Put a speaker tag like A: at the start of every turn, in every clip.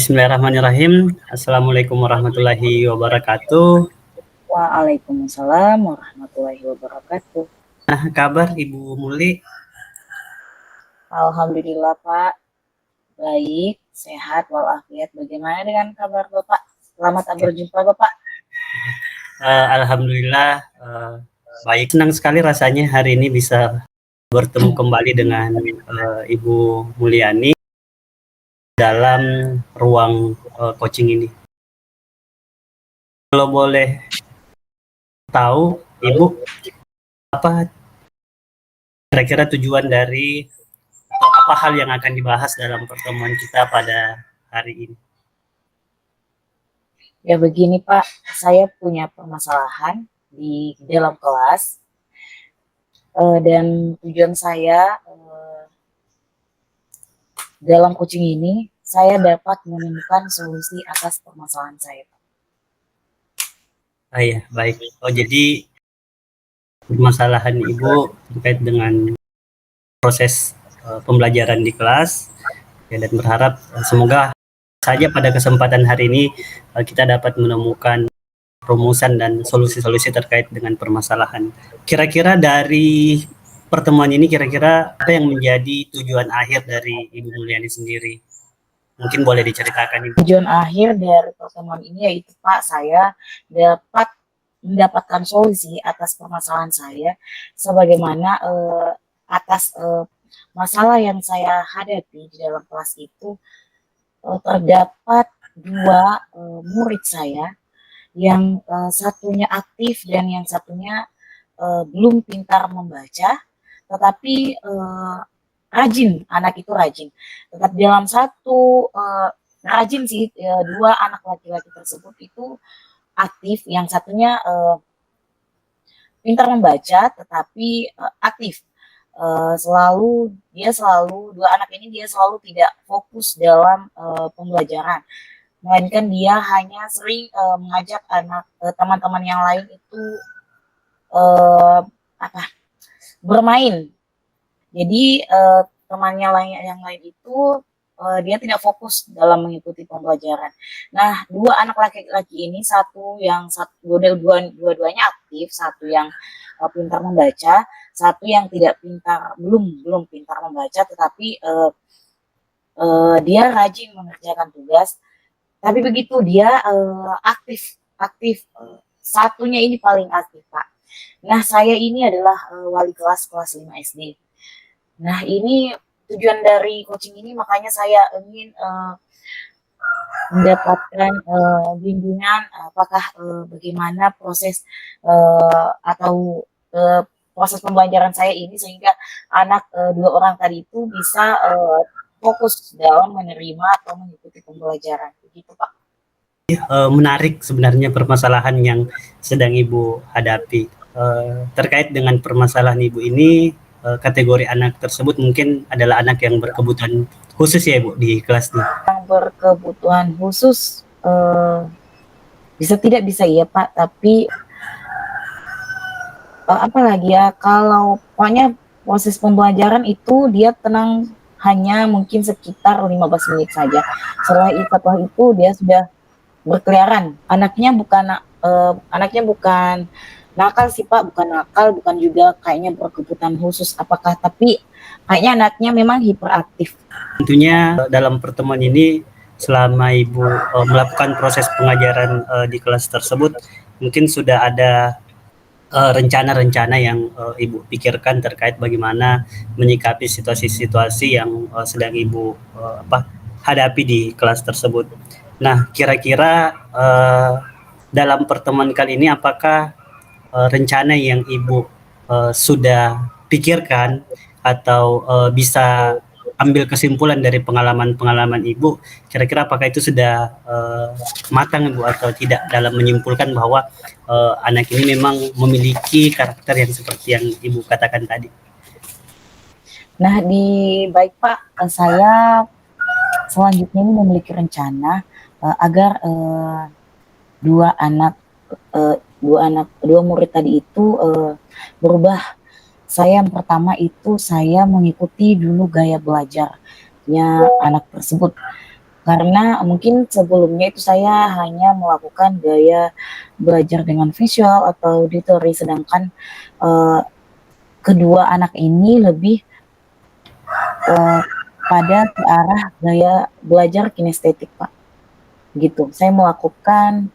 A: Bismillahirrahmanirrahim. Assalamualaikum warahmatullahi wabarakatuh.
B: Waalaikumsalam warahmatullahi wabarakatuh.
A: Nah, kabar Ibu Muli?
B: Alhamdulillah Pak, baik, sehat walafiat. Bagaimana dengan kabar Bapak? Selamat berjumpa Bapak.
A: Alhamdulillah baik. Senang sekali rasanya hari ini bisa bertemu kembali dengan Ibu Mulyani dalam ruang coaching ini. Kalau boleh tahu, Ibu, apa kira-kira tujuan dari atau apa hal yang akan dibahas dalam pertemuan kita pada hari ini?
B: Ya begini Pak, saya punya permasalahan di dalam kelas dan tujuan saya dalam coaching ini saya dapat menemukan solusi atas permasalahan saya.
A: Iya, baik. Oh, jadi permasalahan Ibu terkait dengan proses pembelajaran di kelas, ya, dan berharap semoga saja pada kesempatan hari ini kita dapat menemukan rumusan dan solusi-solusi terkait dengan permasalahan. Kira-kira dari pertemuan ini, kira-kira apa yang menjadi tujuan akhir dari Ibu Mulyani sendiri? Mungkin boleh diceritakan, Ibu.
B: Tujuan akhir dari pertemuan ini yaitu Pak, saya dapat mendapatkan solusi atas permasalahan saya, sebagaimana atas masalah yang saya hadapi di dalam kelas itu terdapat dua murid saya yang satunya aktif dan yang satunya belum pintar membaca, tetapi rajin, anak itu rajin. Tetapi dalam satu rajin sih, dua anak laki-laki tersebut itu aktif, yang satunya pintar membaca tetapi aktif. Dua anak ini dia selalu tidak fokus dalam pembelajaran, melainkan dia hanya sering mengajak teman-teman yang lain itu bermain. Jadi temannya yang lain itu dia tidak fokus dalam mengikuti pembelajaran. Nah, dua anak laki-laki ini, dua-duanya aktif, satu yang pintar membaca, satu yang tidak pintar, belum pintar membaca, tetapi dia rajin mengerjakan tugas. Tapi begitu dia aktif, satunya ini paling aktif Pak. Nah, saya ini adalah wali kelas 5 SD. Nah, ini tujuan dari coaching ini, makanya saya ingin mendapatkan bimbingan apakah bagaimana proses atau proses pembelajaran saya ini, sehingga anak dua orang tadi itu bisa fokus dalam menerima atau mengikuti pembelajaran. Begitu Pak.
A: Menarik sebenarnya permasalahan yang sedang Ibu hadapi. Terkait dengan permasalahan Ibu ini, kategori anak tersebut mungkin adalah anak yang berkebutuhan khusus ya Ibu di kelasnya.
B: Yang berkebutuhan khusus bisa ya Pak, tapi apalagi ya, kalau pokoknya proses pembelajaran itu dia tenang hanya mungkin sekitar 15 menit saja. Setelah itu dia sudah berkeliaran. Anaknya bukan nakal sih Pak, bukan nakal, bukan juga kayaknya berkebutuhan khusus apakah, tapi kayaknya anaknya memang hiperaktif.
A: Tentunya dalam pertemuan ini, selama Ibu melakukan proses pengajaran di kelas tersebut, mungkin sudah ada rencana-rencana yang Ibu pikirkan terkait bagaimana menyikapi situasi-situasi yang sedang Ibu hadapi di kelas tersebut. Nah, kira-kira dalam pertemuan kali ini, apakah rencana yang Ibu sudah pikirkan atau bisa ambil kesimpulan dari pengalaman-pengalaman Ibu, kira-kira apakah itu sudah matang Ibu atau tidak dalam menyimpulkan bahwa anak ini memang memiliki karakter yang seperti yang Ibu katakan tadi?
B: Nah, baik Pak, saya selanjutnya ini memiliki rencana agar dua murid tadi itu berubah. Yang pertama itu saya mengikuti dulu gaya belajarnya anak tersebut. Karena mungkin sebelumnya itu saya hanya melakukan gaya belajar dengan visual atau auditory, sedangkan eh, kedua anak ini lebih eh, pada ke arah gaya belajar kinestetik, Pak. Gitu. Saya melakukan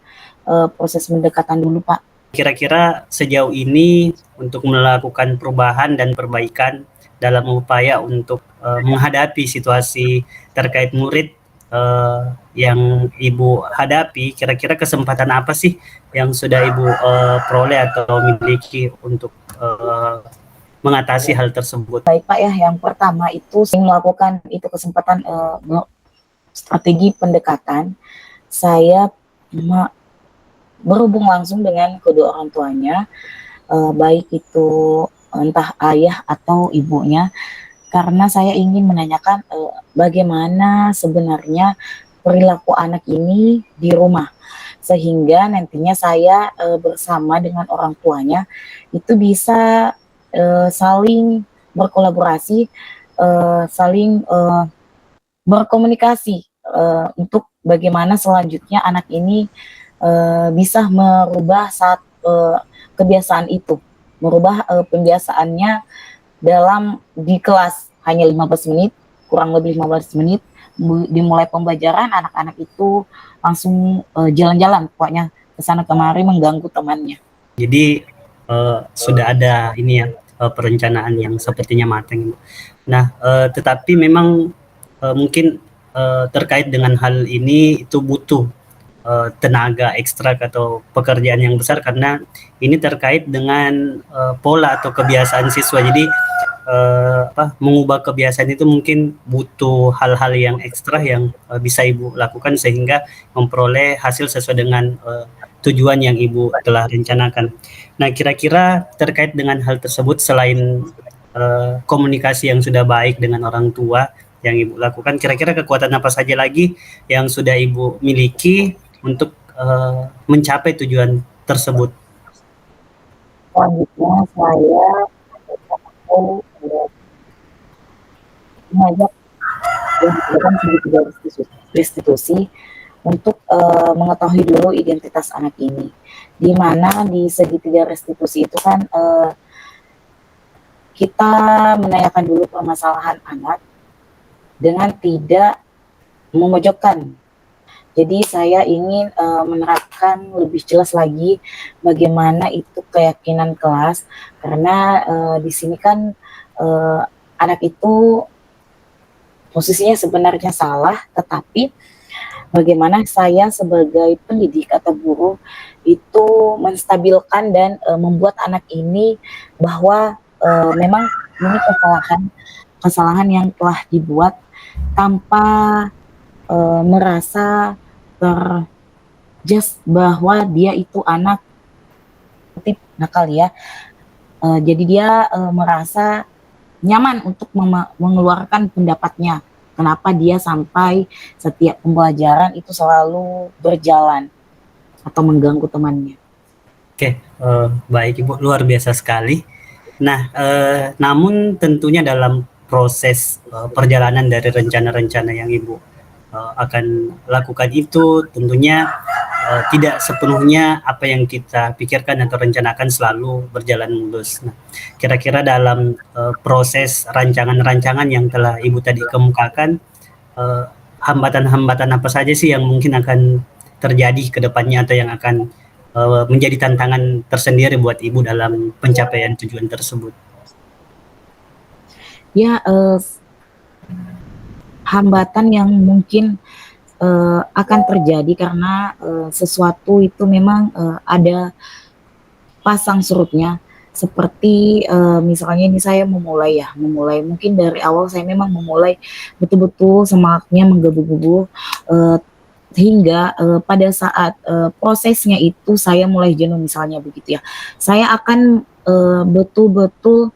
B: proses pendekatan dulu, Pak.
A: Kira-kira sejauh ini untuk melakukan perubahan dan perbaikan dalam upaya untuk menghadapi situasi terkait murid yang Ibu hadapi, kira-kira kesempatan apa sih yang sudah Ibu peroleh atau miliki untuk mengatasi hal tersebut?
B: Baik, Pak, ya. Yang pertama itu saya melakukan itu kesempatan strategi pendekatan. Saya berhubung langsung dengan kedua orang tuanya, baik itu entah ayah atau ibunya, karena saya ingin menanyakan bagaimana sebenarnya perilaku anak ini di rumah, sehingga nantinya saya bersama dengan orang tuanya itu bisa saling berkolaborasi, saling berkomunikasi untuk bagaimana selanjutnya anak ini bisa merubah kebiasaan itu, merubah pembiasaannya dalam di kelas hanya 15 menit, kurang lebih 15 menit, dimulai pembelajaran, anak-anak itu langsung jalan-jalan, pokoknya ke sana kemari mengganggu temannya.
A: Jadi sudah ada ini ya perencanaan yang sepertinya matang. Nah, tetapi memang mungkin terkait dengan hal ini itu butuh tenaga ekstra atau pekerjaan yang besar karena ini terkait dengan pola atau kebiasaan siswa. Jadi mengubah kebiasaan itu mungkin butuh hal-hal yang ekstra yang bisa Ibu lakukan sehingga memperoleh hasil sesuai dengan tujuan yang Ibu telah rencanakan. Nah, kira-kira terkait dengan hal tersebut selain komunikasi yang sudah baik dengan orang tua yang Ibu lakukan, kira-kira kekuatan apa saja lagi yang sudah Ibu miliki untuk mencapai tujuan tersebut?
B: Selanjutnya saya mengajak yang melakukan segitiga restitusi untuk mengetahui dulu identitas anak ini. Di mana di segitiga restitusi itu kan kita menanyakan dulu permasalahan anak dengan tidak memojokkan. Jadi saya ingin menerapkan lebih jelas lagi bagaimana itu keyakinan kelas, karena di sini kan anak itu posisinya sebenarnya salah, tetapi bagaimana saya sebagai pendidik atau guru itu menstabilkan dan membuat anak ini bahwa memang ini kesalahan yang telah dibuat tanpa merasa terjudge bahwa dia itu anak nakal ya. Jadi dia merasa nyaman untuk mengeluarkan pendapatnya. Kenapa dia sampai setiap pembelajaran itu selalu berjalan atau mengganggu temannya.
A: Oke, baik Ibu, luar biasa sekali. Nah, namun tentunya dalam proses perjalanan dari rencana-rencana yang Ibu akan lakukan itu tentunya tidak sepenuhnya apa yang kita pikirkan atau rencanakan selalu berjalan mulus. Nah, kira-kira dalam proses rancangan-rancangan yang telah Ibu tadi kemukakan, hambatan-hambatan apa saja sih yang mungkin akan terjadi ke depannya atau yang akan menjadi tantangan tersendiri buat Ibu dalam pencapaian tujuan tersebut?
B: Ya, hambatan yang mungkin akan terjadi karena sesuatu itu memang ada pasang surutnya. Seperti misalnya ini saya memulai mungkin dari awal saya memang memulai betul-betul semangatnya menggebu-gebu hingga pada saat prosesnya itu saya mulai jenuh misalnya begitu ya. Saya akan betul-betul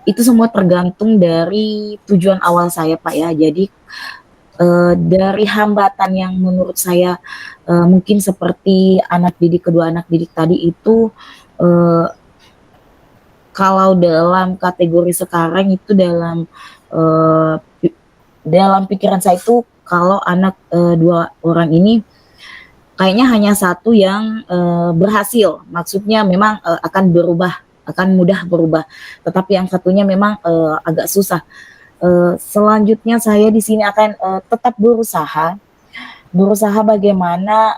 B: itu semua tergantung dari tujuan awal saya, Pak, ya. Jadi dari hambatan yang menurut saya mungkin seperti kedua anak didik tadi itu kalau dalam kategori sekarang itu dalam dalam pikiran saya itu kalau anak 2 orang ini kayaknya hanya satu yang berhasil. Maksudnya memang akan berubah, akan mudah berubah. Tetapi yang satunya memang agak susah. Selanjutnya saya di sini akan tetap berusaha bagaimana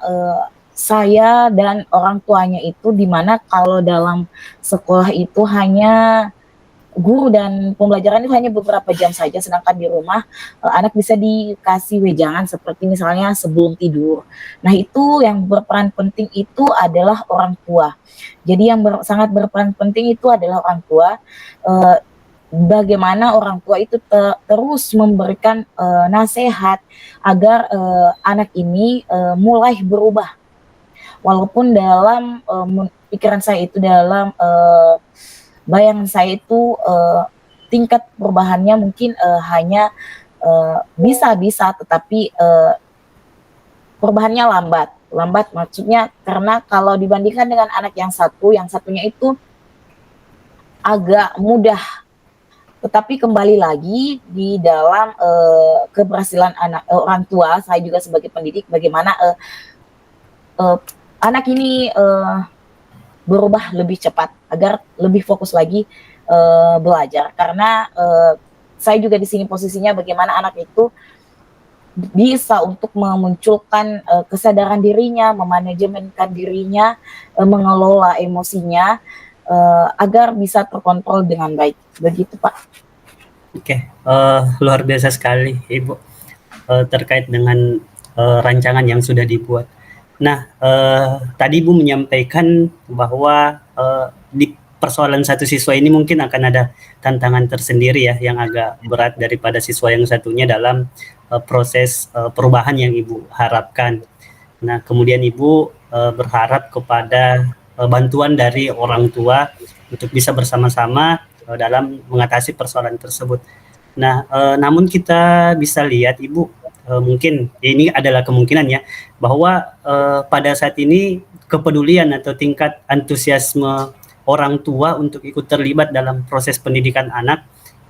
B: saya dan orang tuanya itu, dimana kalau dalam sekolah itu hanya guru dan pembelajaran itu hanya beberapa jam saja, sedangkan di rumah anak bisa dikasih wejangan seperti misalnya sebelum tidur. Nah, itu yang berperan penting itu adalah orang tua. Jadi yang sangat berperan penting itu adalah orang tua. Bagaimana orang tua itu terus memberikan nasihat agar anak ini mulai berubah. Walaupun dalam pikiran saya itu, dalam bayangan saya itu tingkat perubahannya mungkin hanya bisa, tetapi perubahannya lambat maksudnya, karena kalau dibandingkan dengan anak yang satunya itu agak mudah. Tetapi kembali lagi di dalam keberhasilan orang tua, saya juga sebagai pendidik, bagaimana anak ini berubah lebih cepat agar lebih fokus lagi belajar. Karena saya juga di sini posisinya bagaimana anak itu bisa untuk memunculkan kesadaran dirinya, memanajemenkan dirinya, mengelola emosinya agar bisa terkontrol dengan baik. Begitu, Pak.
A: Oke, luar biasa sekali Ibu terkait dengan rancangan yang sudah dibuat. Nah, tadi Ibu menyampaikan bahwa di persoalan satu siswa ini mungkin akan ada tantangan tersendiri ya, yang agak berat daripada siswa yang satunya dalam proses perubahan yang Ibu harapkan. Nah, kemudian Ibu berharap kepada bantuan dari orang tua untuk bisa bersama-sama dalam mengatasi persoalan tersebut. Nah, namun kita bisa lihat Ibu, mungkin ini adalah kemungkinan ya, bahwa pada saat ini kepedulian atau tingkat antusiasme orang tua untuk ikut terlibat dalam proses pendidikan anak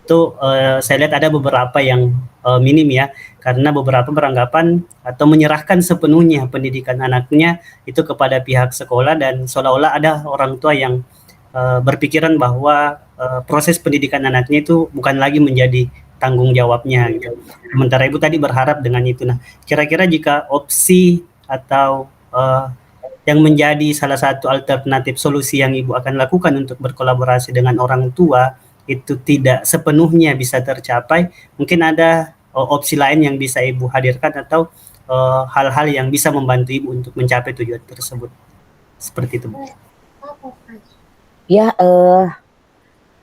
A: itu saya lihat ada beberapa yang minim ya, karena beberapa beranggapan atau menyerahkan sepenuhnya pendidikan anaknya itu kepada pihak sekolah, dan seolah-olah ada orang tua yang berpikiran bahwa proses pendidikan anaknya itu bukan lagi menjadi tanggung jawabnya gitu. Sementara Ibu tadi berharap dengan itu. Nah, kira-kira jika opsi atau yang menjadi salah satu alternatif solusi yang Ibu akan lakukan untuk berkolaborasi dengan orang tua itu tidak sepenuhnya bisa tercapai, mungkin ada opsi lain yang bisa Ibu hadirkan atau hal-hal yang bisa membantu Ibu untuk mencapai tujuan tersebut. Seperti itu, Bu.
B: Ya,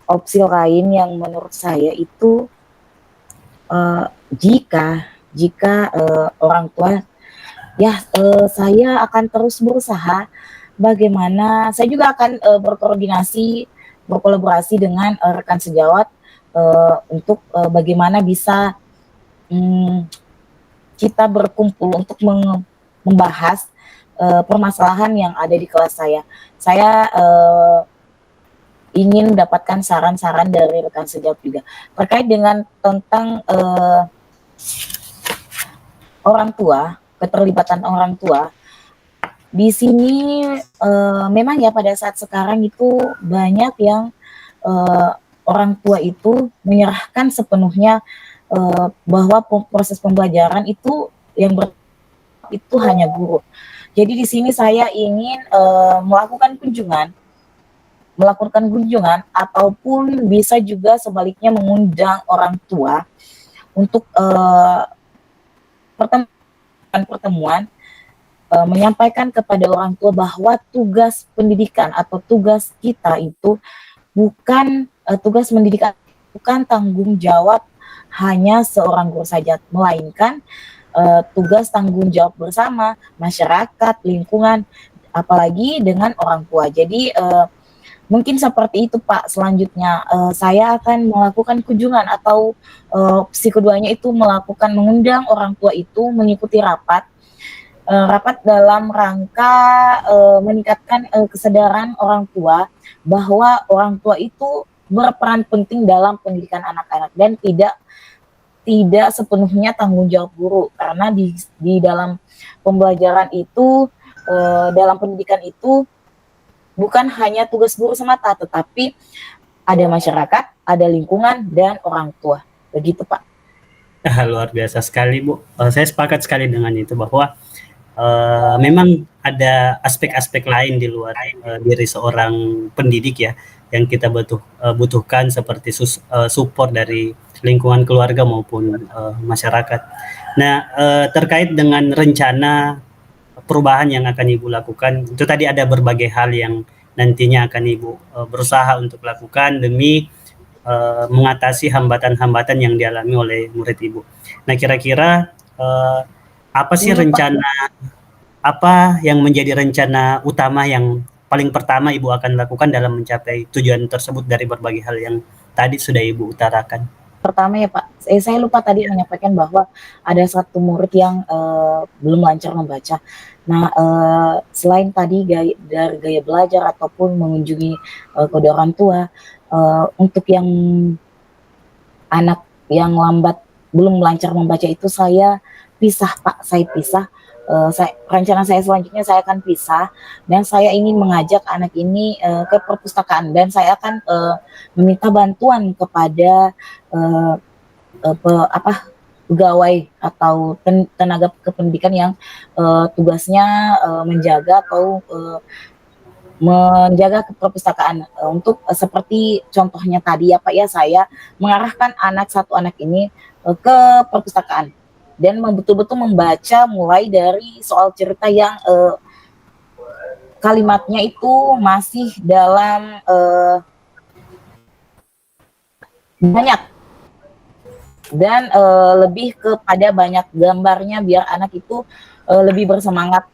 B: opsi lain yang menurut saya itu jika orang tua ya, saya akan terus berusaha bagaimana saya juga akan berkolaborasi dengan rekan sejawat untuk bagaimana bisa kita berkumpul untuk membahas permasalahan yang ada di kelas saya. Saya ingin mendapatkan saran-saran dari rekan sejawat juga terkait dengan tentang orang tua, keterlibatan orang tua. Di sini memang ya pada saat sekarang itu banyak yang orang tua itu menyerahkan sepenuhnya bahwa proses pembelajaran itu itu hanya guru. Jadi di sini saya ingin melakukan kunjungan ataupun bisa juga sebaliknya mengundang orang tua untuk pertemuan menyampaikan kepada orang tua bahwa tugas pendidikan atau tugas kita itu bukan tugas pendidikan, bukan tanggung jawab hanya seorang guru saja, melainkan tugas tanggung jawab bersama masyarakat, lingkungan, apalagi dengan orang tua. Jadi mungkin seperti itu, Pak. Selanjutnya saya akan melakukan kunjungan atau opsi keduanya itu mengundang orang tua itu mengikuti rapat dalam rangka meningkatkan kesadaran orang tua bahwa orang tua itu berperan penting dalam pendidikan anak-anak dan tidak tidak sepenuhnya tanggung jawab guru, karena di dalam pembelajaran itu, dalam pendidikan itu bukan hanya tugas guru semata, tetapi ada masyarakat, ada lingkungan, dan orang tua. Begitu, Pak.
A: Luar biasa sekali, Bu. Saya sepakat sekali dengan itu bahwa memang ada aspek-aspek lain di luar diri seorang pendidik ya, yang kita butuhkan seperti support dari lingkungan keluarga maupun masyarakat. Nah, terkait dengan rencana perubahan yang akan Ibu lakukan, itu tadi ada berbagai hal yang nantinya akan Ibu berusaha untuk lakukan demi mengatasi hambatan-hambatan yang dialami oleh murid Ibu. Nah, kira-kira apa sih
B: Ini, Pak.
A: rencana, apa yang menjadi rencana utama yang paling pertama Ibu akan lakukan dalam mencapai tujuan tersebut dari berbagai hal yang tadi sudah Ibu utarakan?
B: Pertama ya Pak, saya lupa tadi menyampaikan bahwa ada satu murid yang belum lancar membaca. Nah, selain tadi dari gaya belajar ataupun mengunjungi kedua orang tua, untuk yang anak yang lambat belum lancar membaca itu saya pisah, Pak. Saya pisah. Rencana saya selanjutnya saya akan pisah dan saya ingin mengajak anak ini ke perpustakaan, dan saya akan meminta bantuan kepada pegawai atau tenaga kependidikan yang tugasnya menjaga atau menjaga ke perpustakaan, untuk seperti contohnya tadi ya Pak ya, saya mengarahkan satu anak ini ke perpustakaan dan betul-betul membaca mulai dari soal cerita yang kalimatnya itu masih dalam banyak, dan lebih kepada banyak gambarnya biar anak itu lebih bersemangat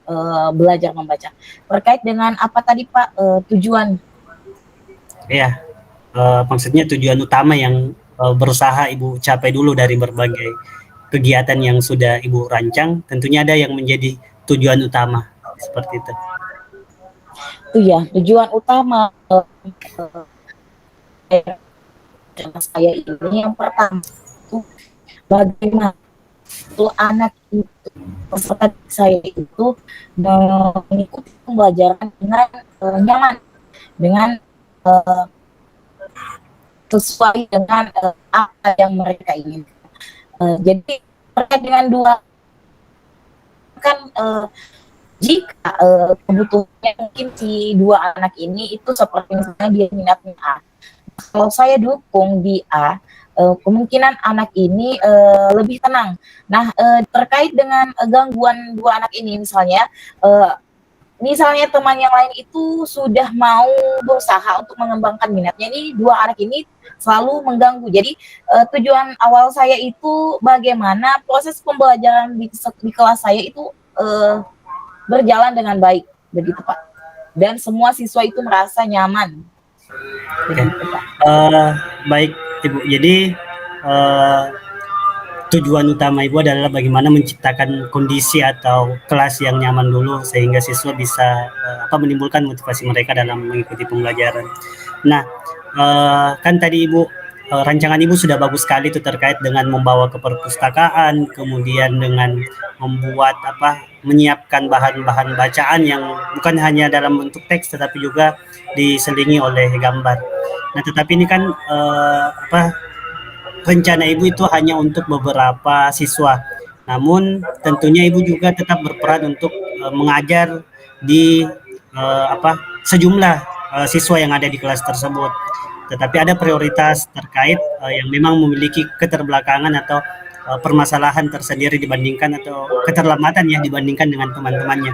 B: belajar membaca. Terkait dengan apa tadi Pak, tujuan?
A: Ya, maksudnya tujuan utama yang berusaha Ibu capai dulu dari berbagai kegiatan yang sudah Ibu rancang, tentunya ada yang menjadi tujuan utama, seperti itu.
B: Iya, tujuan utama saya ini yang pertama itu bagaimana anak itu, peserta saya itu mengikuti pembelajaran dengan nyaman, dengan sesuai dengan apa yang mereka inginkan. Jadi terkait dengan dua kan, jika kebutuhannya mungkin si dua anak ini itu seperti misalnya dia minatnya A, kalau saya dukung di A, kemungkinan anak ini lebih tenang. Nah, terkait dengan gangguan dua anak ini, misalnya teman yang lain itu sudah mau berusaha untuk mengembangkan minatnya, ini dua anak ini selalu mengganggu. Jadi tujuan awal saya itu bagaimana proses pembelajaran di kelas saya itu berjalan dengan baik, begitu Pak. Dan semua siswa itu merasa nyaman. Begitu, Pak.
A: Baik Ibu, jadi tujuan utama Ibu adalah bagaimana menciptakan kondisi atau kelas yang nyaman dulu sehingga siswa bisa menimbulkan motivasi mereka dalam mengikuti pembelajaran. Nah, kan tadi Ibu rancangan Ibu sudah bagus sekali itu terkait dengan membawa ke perpustakaan, kemudian dengan membuat menyiapkan bahan-bahan bacaan yang bukan hanya dalam bentuk teks tetapi juga diselingi oleh gambar. Nah, tetapi ini kan rencana Ibu itu hanya untuk beberapa siswa. Namun tentunya Ibu juga tetap berperan untuk mengajar di sejumlah siswa yang ada di kelas tersebut. Tetapi ada prioritas terkait yang memang memiliki keterbelakangan atau permasalahan tersendiri dibandingkan atau keterlambatan ya dibandingkan dengan teman-temannya.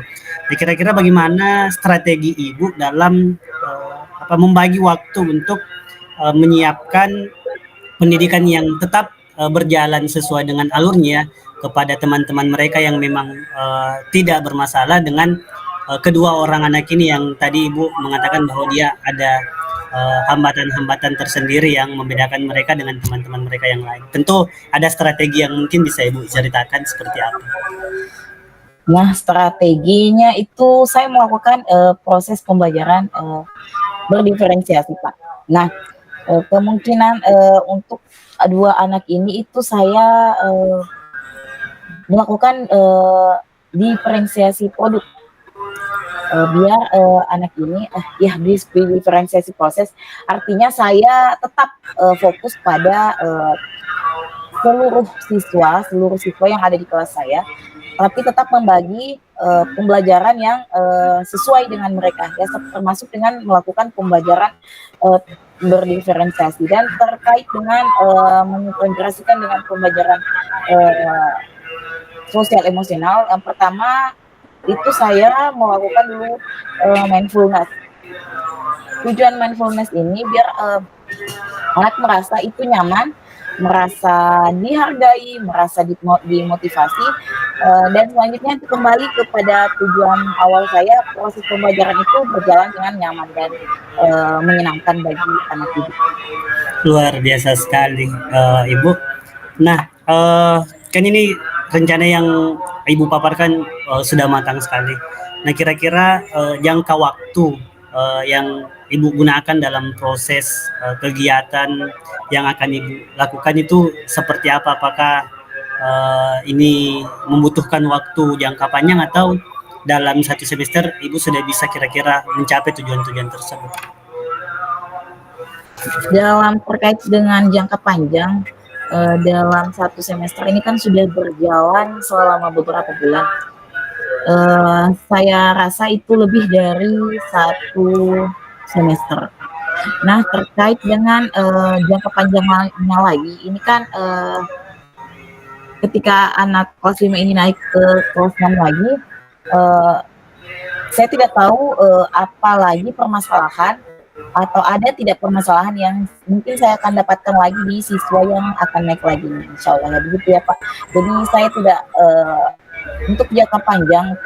A: Nah, kira-kira bagaimana strategi Ibu dalam membagi waktu untuk menyiapkan pendidikan yang tetap berjalan sesuai dengan alurnya kepada teman-teman mereka yang memang tidak bermasalah dengan kedua orang anak ini yang tadi Ibu mengatakan bahwa dia ada hambatan-hambatan tersendiri yang membedakan mereka dengan teman-teman mereka yang lain. Tentu ada strategi yang mungkin bisa Ibu ceritakan seperti apa?
B: Nah, strateginya itu saya melakukan proses pembelajaran berdiferensiasi, Pak. Nah, kemungkinan untuk dua anak ini itu saya melakukan diferensiasi produk biar anak ini ya diferensiasi proses, artinya saya tetap fokus pada seluruh siswa yang ada di kelas saya, tapi tetap membagi pembelajaran yang sesuai dengan mereka, ya termasuk dengan melakukan pembelajaran berdiferensiasi. Dan terkait dengan mengintegrasikan dengan pembelajaran sosial emosional, yang pertama itu saya melakukan dulu mindfulness. Tujuan mindfulness ini biar anak merasa itu nyaman, merasa dihargai, merasa dimotivasi, dan selanjutnya itu kembali kepada tujuan awal saya, proses pembelajaran itu berjalan dengan nyaman dan menyenangkan bagi anak didik.
A: Luar biasa sekali, Ibu. Nah, kan ini rencana yang Ibu paparkan sudah matang sekali. Nah, kira-kira jangka waktu yang Ibu gunakan dalam proses kegiatan yang akan Ibu lakukan itu seperti apa? Apakah ini membutuhkan waktu jangka panjang atau dalam satu semester Ibu sudah bisa kira-kira mencapai tujuan-tujuan tersebut?
B: Dalam terkait dengan jangka panjang, dalam satu semester ini kan sudah berjalan selama beberapa bulan. Saya rasa itu lebih dari satu semester. Nah, terkait dengan jangka panjangnya lagi, ini kan ketika anak kelas 5 ini naik ke kelas 6 lagi, saya tidak tahu apa lagi permasalahan atau ada tidak permasalahan yang mungkin saya akan dapatkan lagi di siswa yang akan naik lagi, insya Allah begitu ya Pak. Jadi saya tidak untuk jangka panjang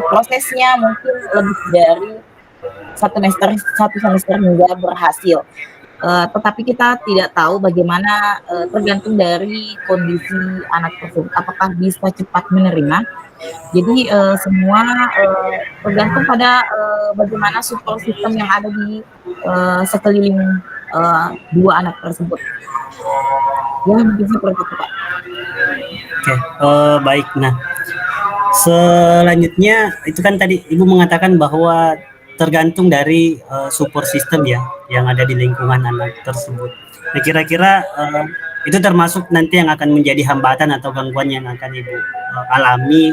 B: prosesnya mungkin lebih dari satu semester hingga berhasil. Tetapi kita tidak tahu bagaimana, tergantung dari kondisi anak tersebut, apakah bisa cepat menerima. Jadi semua tergantung pada bagaimana support system yang ada di sekeliling dua anak tersebut. Ya mungkin seperti itu Pak.
A: Oke, baik. Nah, selanjutnya itu kan tadi Ibu mengatakan bahwa tergantung dari support system ya yang ada di lingkungan anak tersebut. Nah, kira-kira itu termasuk nanti yang akan menjadi hambatan atau gangguan yang akan Ibu alami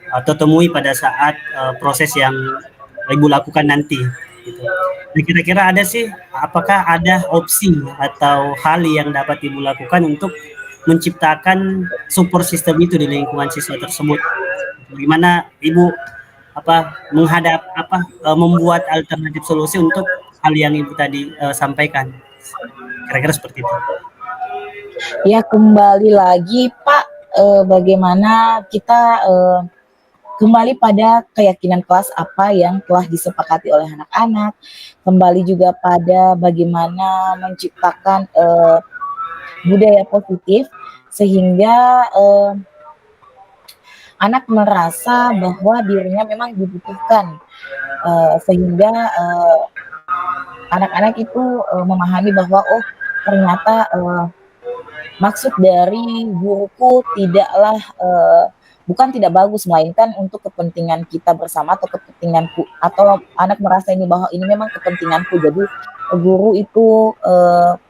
A: atau temui pada saat proses yang Ibu lakukan nanti. Gitu. Nah, kira-kira ada sih, apakah ada opsi atau hal yang dapat Ibu lakukan untuk menciptakan support system itu di lingkungan siswa tersebut? Bagaimana Ibu membuat alternatif solusi untuk hal yang Ibu tadi sampaikan? Kira-kira seperti itu.
B: Ya kembali lagi Pak, bagaimana kita kembali pada keyakinan kelas apa yang telah disepakati oleh anak-anak, kembali juga pada bagaimana menciptakan budaya positif sehingga anak merasa bahwa dirinya memang dibutuhkan, sehingga anak-anak itu memahami bahwa oh ternyata maksud dari guruku tidaklah bukan tidak bagus, melainkan untuk kepentingan kita bersama atau kepentinganku, atau anak merasa ini bahwa ini memang kepentinganku. Jadi guru itu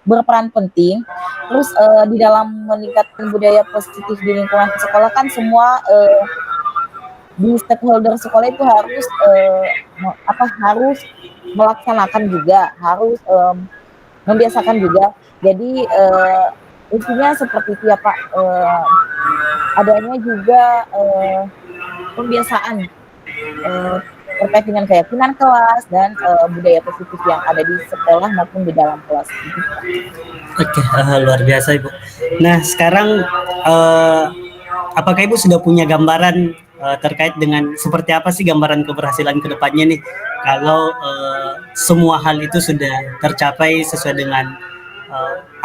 B: berperan penting. Terus di dalam meningkatkan budaya positif di lingkungan sekolah kan semua di stakeholder sekolah itu harus harus melaksanakan juga, harus membiasakan juga. Jadi intinya seperti itu ya Pak, adanya juga pembiasaan terkait dengan keyakinan kelas dan budaya positif yang ada di sekolah maupun di dalam kelas.
A: Oke, luar biasa Ibu. Nah sekarang apakah Ibu sudah punya gambaran terkait dengan seperti apa sih gambaran keberhasilan kedepannya nih kalau semua hal itu sudah tercapai sesuai dengan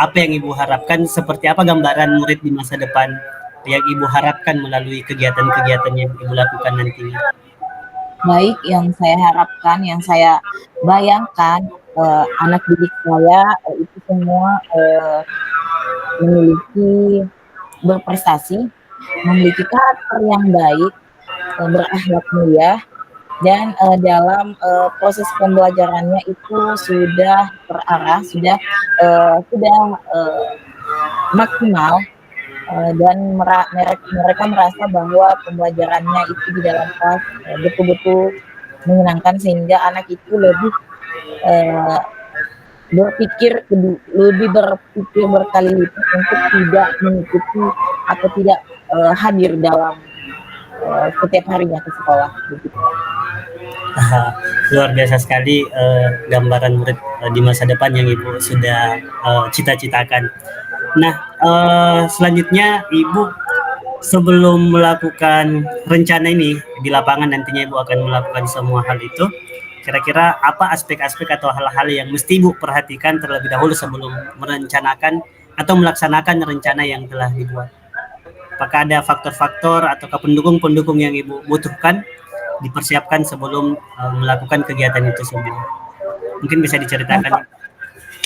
A: apa yang Ibu harapkan, seperti apa gambaran murid di masa depan yang Ibu harapkan melalui kegiatan-kegiatan yang Ibu lakukan nantinya?
B: Baik, yang saya harapkan, yang saya bayangkan anak didik saya itu semua memiliki berprestasi, memiliki karakter yang baik, berakhlak mulia, dan dalam proses pembelajarannya itu sudah terarah, sudah maksimal, dan mereka merasa bahwa pembelajarannya itu di dalam kelas betul-betul menyenangkan, sehingga anak itu eh, lebih berpikir berkali lipat untuk tidak mengikuti atau tidak hadir dalam setiap harinya ke sekolah begitu.
A: Luar biasa sekali gambaran murid di masa depan yang Ibu sudah cita-citakan. Nah, selanjutnya Ibu sebelum melakukan rencana ini di lapangan, nantinya Ibu akan melakukan semua hal itu. Kira-kira apa aspek-aspek atau hal-hal yang mesti Ibu perhatikan terlebih dahulu sebelum merencanakan atau melaksanakan rencana yang telah dibuat? Apakah ada faktor-faktor atau pendukung-pendukung yang Ibu butuhkan dipersiapkan sebelum melakukan kegiatan itu semua? Mungkin bisa diceritakan.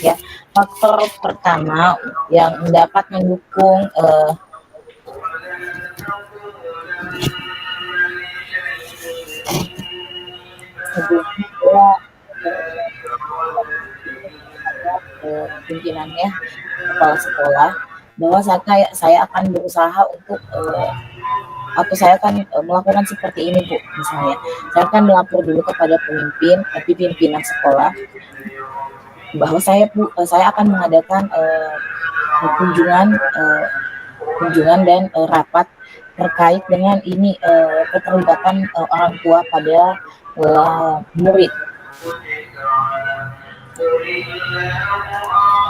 B: Ya, faktor pertama yang dapat mendukung pimpinannya, kepala sekolah, bahwa saya akan berusaha untuk atau saya akan melakukan seperti ini, Bu. Misalnya, saya akan melapor dulu kepada pimpinan sekolah bahwa saya akan mengadakan kunjungan dan rapat terkait dengan ini, keterlibatan orang tua pada murid.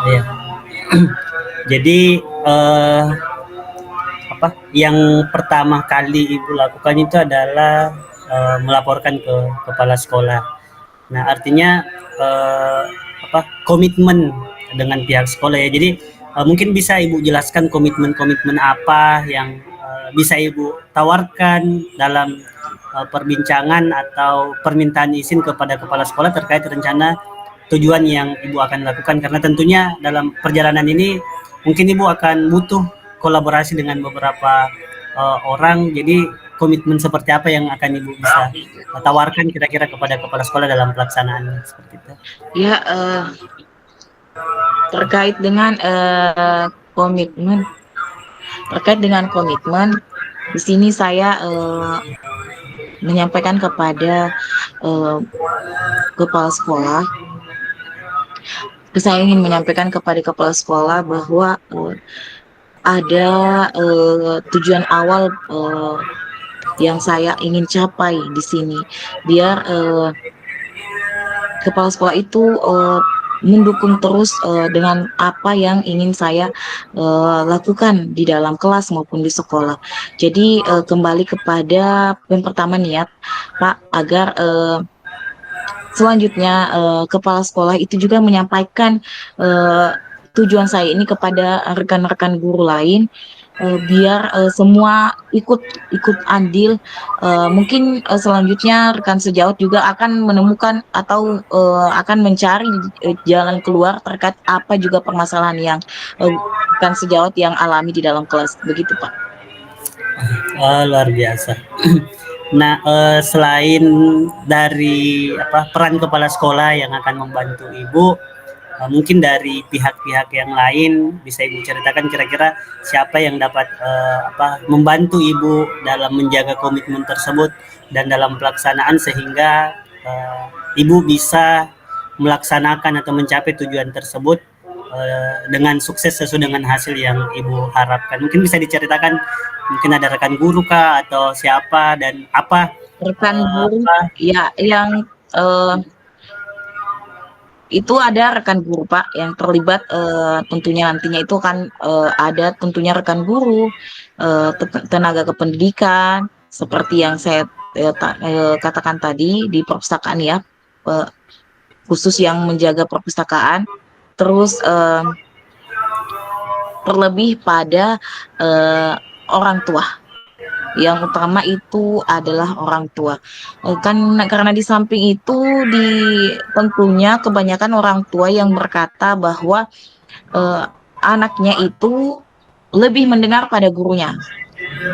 A: Ya. Jadi apa yang pertama kali Ibu lakukan itu adalah melaporkan ke kepala sekolah. Nah, artinya komitmen dengan pihak sekolah ya. Jadi mungkin bisa Ibu jelaskan komitmen-komitmen apa yang bisa Ibu tawarkan dalam perbincangan atau permintaan izin kepada kepala sekolah terkait rencana tujuan yang Ibu akan lakukan, karena tentunya dalam perjalanan ini mungkin Ibu akan butuh kolaborasi dengan beberapa orang. Jadi komitmen seperti apa yang akan Ibu bisa tawarkan kira-kira kepada kepala sekolah dalam pelaksanaannya seperti itu?
B: Ya, terkait dengan komitmen di sini saya menyampaikan kepada kepala sekolah. Saya ingin menyampaikan kepada kepala sekolah bahwa ada tujuan awal yang saya ingin capai di sini, biar kepala sekolah itu mendukung terus dengan apa yang ingin saya lakukan di dalam kelas maupun di sekolah. Jadi kembali kepada yang pertama, niat, Pak, agar selanjutnya kepala sekolah itu juga menyampaikan tujuan saya ini kepada rekan-rekan guru lain, biar semua ikut andil. Mungkin selanjutnya rekan sejawat juga akan menemukan atau akan mencari jalan keluar terkait apa juga permasalahan yang rekan sejawat yang alami di dalam kelas. Begitu, Pak.
A: Luar biasa. Nah, selain dari peran kepala sekolah yang akan membantu Ibu, mungkin dari pihak-pihak yang lain bisa Ibu ceritakan kira-kira siapa yang dapat membantu Ibu dalam menjaga komitmen tersebut dan dalam pelaksanaan sehingga Ibu bisa melaksanakan atau mencapai tujuan tersebut dengan sukses sesuai dengan hasil yang Ibu harapkan. Mungkin bisa diceritakan, mungkin ada rekan guru kah atau siapa dan apa
B: rekan guru ya yang itu ada rekan guru, Pak, yang terlibat. Tentunya nantinya itu kan ada tentunya rekan guru, tenaga kependidikan seperti yang saya katakan tadi di perpustakaan ya, khusus yang menjaga perpustakaan. Terus terlebih pada orang tua. Yang utama itu adalah orang tua. Karena di samping itu tentunya kebanyakan orang tua yang berkata bahwa anaknya itu lebih mendengar pada gurunya.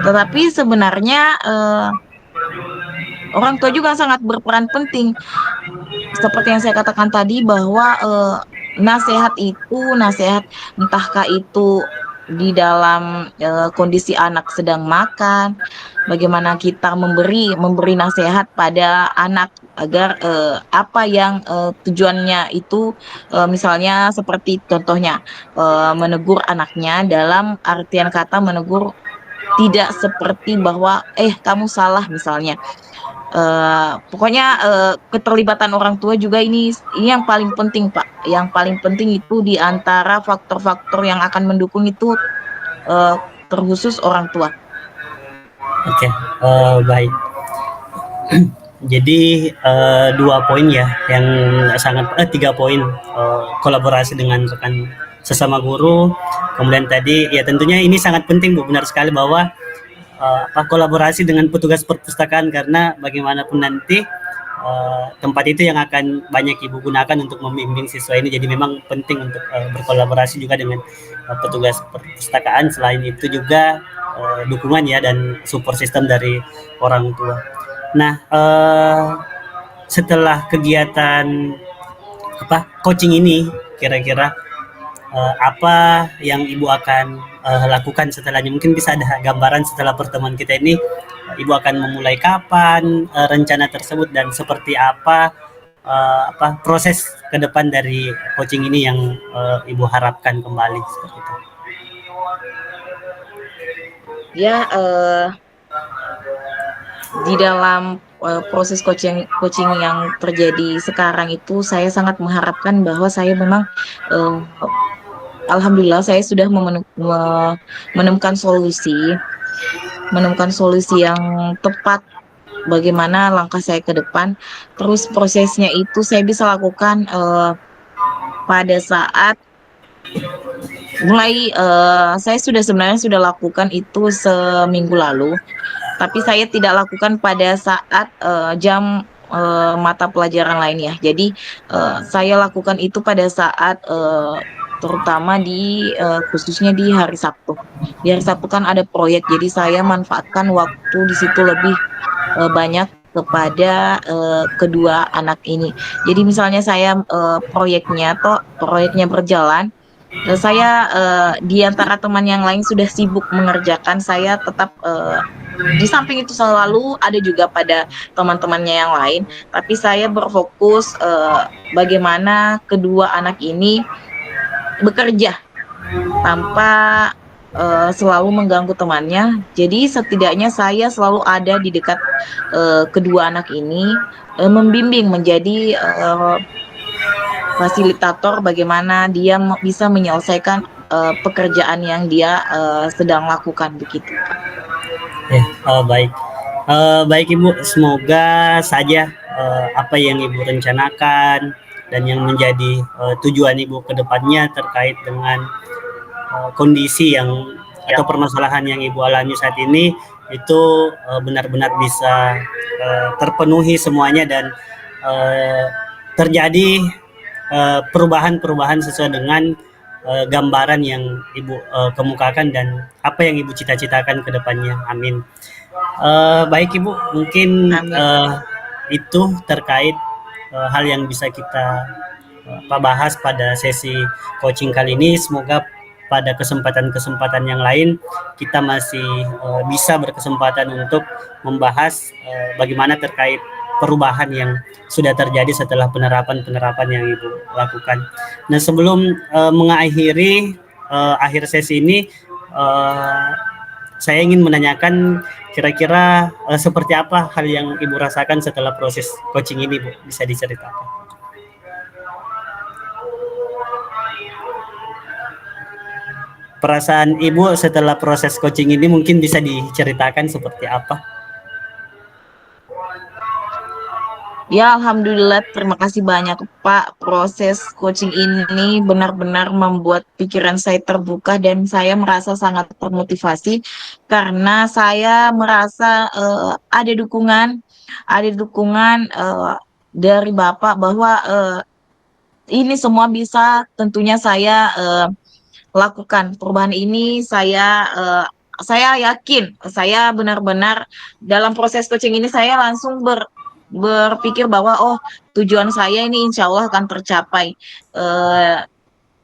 B: Tetapi sebenarnya orang tua juga sangat berperan penting. Seperti yang saya katakan tadi bahwa nasihat entahkah itu di dalam kondisi anak sedang makan, bagaimana kita memberi nasihat pada anak agar apa yang tujuannya itu misalnya seperti contohnya menegur anaknya dalam artian kata menegur tidak seperti bahwa kamu salah misalnya. Pokoknya keterlibatan orang tua juga ini yang paling penting, Pak. Yang paling penting itu di antara faktor-faktor yang akan mendukung itu eee, terkhusus orang tua.
A: Oke, baik. Jadi 2 poin ya yang sangat 3 poin, kolaborasi dengan rekan sesama guru, kemudian tadi ya tentunya ini sangat penting Bu, benar sekali bahwa kolaborasi dengan petugas perpustakaan karena bagaimanapun nanti tempat itu yang akan banyak Ibu gunakan untuk membimbing siswa ini. Jadi memang penting untuk berkolaborasi juga dengan petugas perpustakaan. Selain itu juga dukungan ya dan support system dari orang tua. Nah, setelah kegiatan coaching ini kira-kira apa yang Ibu akan lakukan setelahnya? Mungkin bisa ada gambaran setelah pertemuan kita ini, Ibu akan memulai kapan rencana tersebut dan seperti apa proses ke depan dari coaching ini yang Ibu harapkan kembali seperti itu.
B: Ya, di dalam proses coaching yang terjadi sekarang itu saya sangat mengharapkan bahwa saya memang alhamdulillah saya sudah menemukan solusi yang tepat bagaimana langkah saya ke depan. Terus prosesnya itu saya bisa lakukan pada saat saya sebenarnya sudah lakukan itu seminggu lalu, tapi saya tidak lakukan pada saat jam mata pelajaran lain ya. Jadi saya lakukan itu pada saat terutama khususnya di hari Sabtu. Di hari Sabtu kan ada proyek, jadi saya manfaatkan waktu di situ lebih banyak kepada kedua anak ini. Jadi misalnya saya proyeknya berjalan, saya di antara teman yang lain sudah sibuk mengerjakan, saya tetap di samping itu selalu ada juga pada teman-temannya yang lain, tapi saya berfokus bagaimana kedua anak ini bekerja tanpa selalu mengganggu temannya. Jadi setidaknya saya selalu ada di dekat kedua anak ini, membimbing menjadi fasilitator bagaimana dia bisa menyelesaikan pekerjaan yang dia sedang lakukan begitu, Pak.
A: Ya, baik. Baik Ibu, semoga saja apa yang Ibu rencanakan dan yang menjadi tujuan Ibu ke depannya terkait dengan kondisi yang atau permasalahan yang Ibu alami saat ini itu benar-benar bisa terpenuhi semuanya dan terjadi perubahan-perubahan sesuai dengan gambaran yang Ibu kemukakan dan apa yang Ibu cita-citakan ke depannya. Amin. Baik Ibu, mungkin itu terkait hal yang bisa kita bahas pada sesi coaching kali ini. Semoga pada kesempatan-kesempatan yang lain kita masih bisa berkesempatan untuk membahas bagaimana terkait perubahan yang sudah terjadi setelah penerapan-penerapan yang Ibu lakukan. Nah, sebelum mengakhiri akhir sesi ini, saya ingin menanyakan kira-kira seperti apa hal yang Ibu rasakan setelah proses coaching ini, Bu? Bisa diceritakan? Perasaan Ibu setelah proses coaching ini mungkin bisa diceritakan seperti apa?
B: Ya, alhamdulillah, terima kasih banyak, Pak. Proses coaching ini benar-benar membuat pikiran saya terbuka dan saya merasa sangat termotivasi karena saya merasa ada dukungan dari Bapak bahwa ini semua bisa tentunya saya
C: lakukan. Perubahan ini saya yakin, saya benar-benar dalam proses coaching ini saya langsung berpikir bahwa oh, tujuan saya ini insya Allah akan tercapai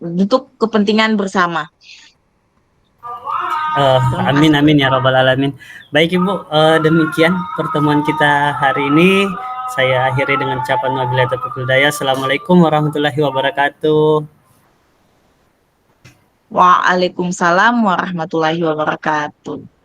C: untuk kepentingan bersama. Terima
A: Amin
C: kasih.
A: amin ya robbal alamin. Baik Ibu, demikian pertemuan kita hari ini. Saya akhiri dengan ucapan wabillahi taufiq wal hidayah. Assalamualaikum warahmatullahi wabarakatuh.
C: Waalaikumsalam warahmatullahi wabarakatuh.